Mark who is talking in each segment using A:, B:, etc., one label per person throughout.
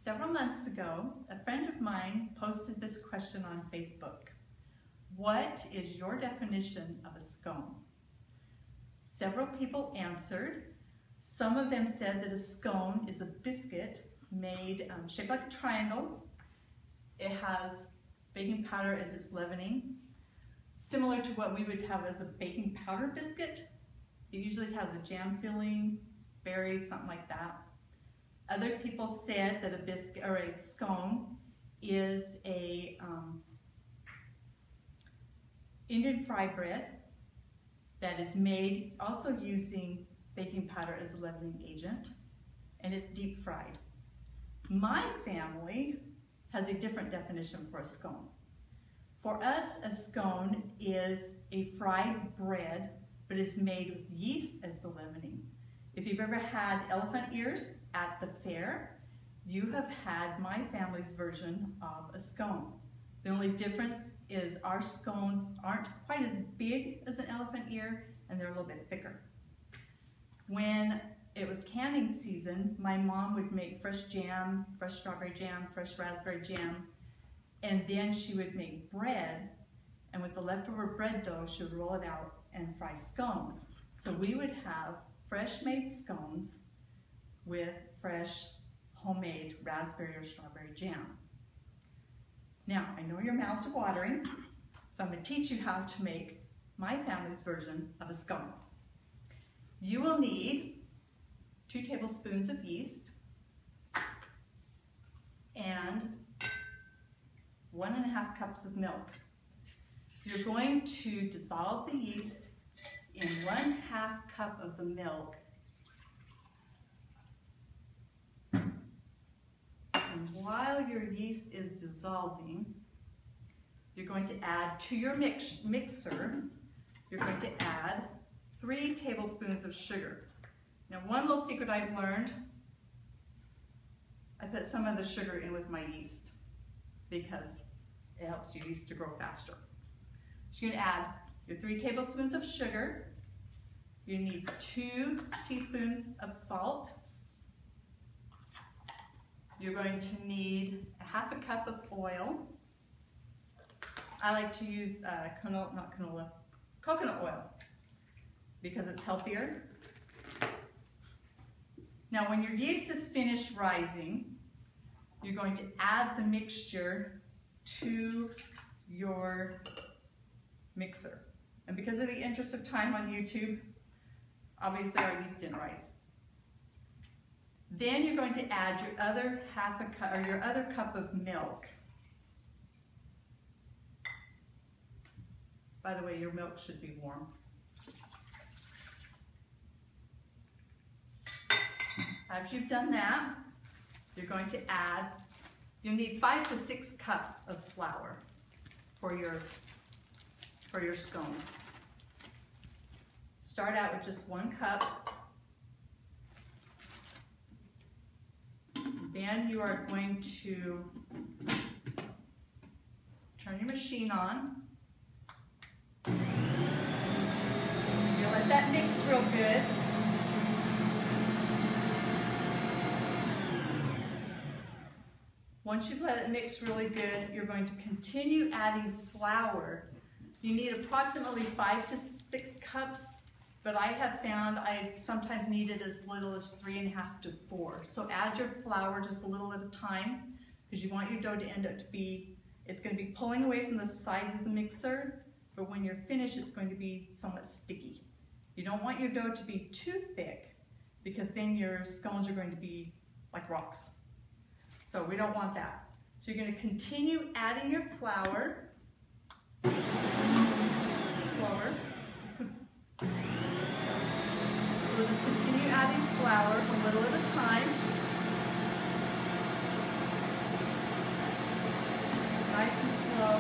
A: Several months ago, a friend of mine posted this question on Facebook. What is your definition of a scone? Several people answered. Some of them said that a scone is a biscuit made shaped like a triangle. It has baking powder as its leavening, similar to what we would have as a baking powder biscuit. It usually has a jam filling, berries, something like that. Other people said that a biscuit or a scone is a Indian fry bread that is made also using baking powder as a leavening agent, and it's deep fried. My family has a different definition for a scone. For us, a scone is a fried bread, but it's made with yeast as the leavening. If you've ever had elephant ears at the fair, you have had my family's version of a scone. The only difference is our scones aren't quite as big as an elephant ear, and they're a little bit thicker. When it was canning season, my mom would make fresh jam, fresh strawberry jam, fresh raspberry jam, and then she would make bread, and with the leftover bread dough, she would roll it out and fry scones. So we would have fresh made scones with fresh homemade raspberry or strawberry jam. Now, I know your mouths are watering, so I'm going to teach you how to make my family's version of a scone. You will need 2 tablespoons of yeast and 1.5 cups of milk. You're going to dissolve the yeast in 1/2 cup of the milk. And while your yeast is dissolving, you're going to add to your mixer, you're going to add 3 tablespoons of sugar. Now, one little secret I've learned, I put some of the sugar in with my yeast because it helps your yeast to grow faster. So you're going to add your 3 tablespoons of sugar. You need 2 teaspoons of salt. You're going to need 1/2 cup of oil. I like to use coconut oil because it's healthier. Now, when your yeast is finished rising, you're going to add the mixture to your mixer. And because of the interest of time on YouTube, obviously our yeast didn't rise. Then you're going to add your other cup of milk. By the way, your milk should be warm. After you've done that, you're going to add, you'll need 5 to 6 cups of flour for your scones. Start out with just 1 cup. Then you are going to turn your machine on. You'll let that mix real good. Once you've let it mix really good, you're going to continue adding flour. You need approximately 5 to 6 cups, but I have found I sometimes need it as little as 3.5 to 4. So add your flour just a little at a time, because you want your dough to end up to be, it's going to be pulling away from the sides of the mixer, but when you're finished, it's going to be somewhat sticky. You don't want your dough to be too thick, because then your scones are going to be like rocks. So we don't want that. So you're going to continue adding your flour, slower. So we'll just continue adding flour a little at a time. It's nice and slow.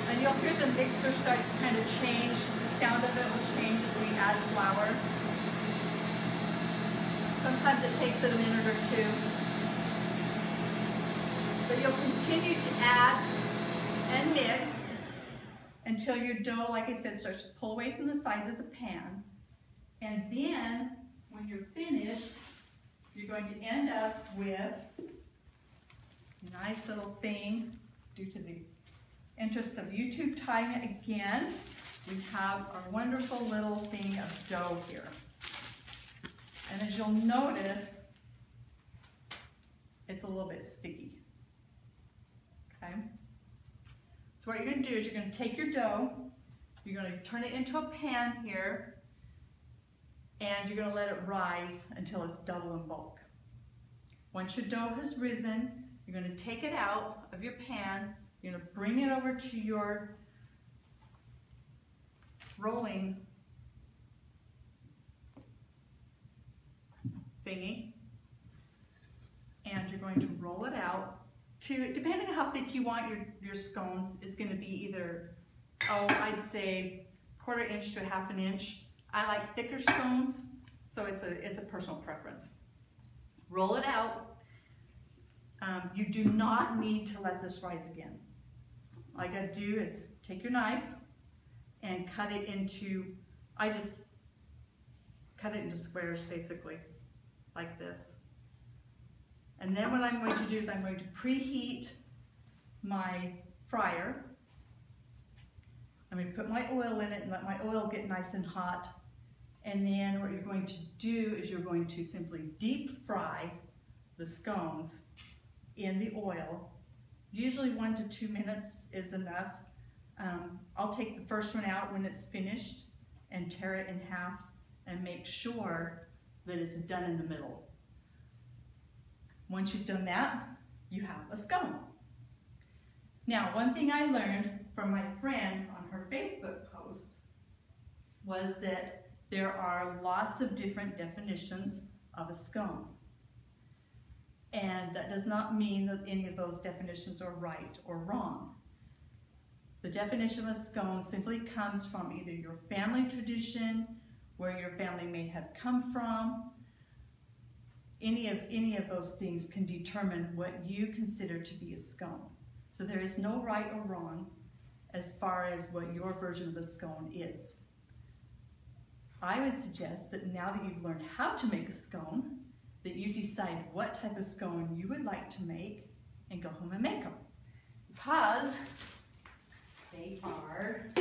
A: And you'll hear the mixer start to kind of change. The sound of it will change as we add flour. Sometimes it takes it a minute or 2. But you'll continue to add and mix until your dough, like I said, starts to pull away from the sides of the pan. And then, when you're finished, you're going to end up with a nice little thing. Due to the interest of YouTube time again, we have our wonderful little thing of dough here. And as you'll notice, it's a little bit sticky. Okay? So what you're going to do is you're going to take your dough, you're going to turn it into a pan here, and you're going to let it rise until it's double in bulk. Once your dough has risen, you're going to take it out of your pan, you're going to bring it over to your rolling thingy, and you're going to roll it out to, depending on how thick you want your scones, it's going to be either, I'd say 1/4 inch to 1/2 inch. I like thicker scones, so it's a personal preference. Roll it out. You do not need to let this rise again. All you gotta do is take your knife and cut it into, I just cut it into squares basically, like this. And then what I'm going to do is I'm going to preheat my fryer. I'm going to put my oil in it and let my oil get nice and hot. And then what you're going to do is you're going to simply deep fry the scones in the oil. Usually 1 to 2 minutes is enough. I'll take the first one out when it's finished and tear it in half and make sure that it's done in the middle. Once you've done that, you have a scone. Now, one thing I learned from my friend on her Facebook post was that there are lots of different definitions of a scone. And that does not mean that any of those definitions are right or wrong. The definition of a scone simply comes from either your family tradition, where your family may have come from. Any of those things can determine what you consider to be a scone. So there is no right or wrong as far as what your version of a scone is. I would suggest that now that you've learned how to make a scone, that you decide what type of scone you would like to make and go home and make them. Because they are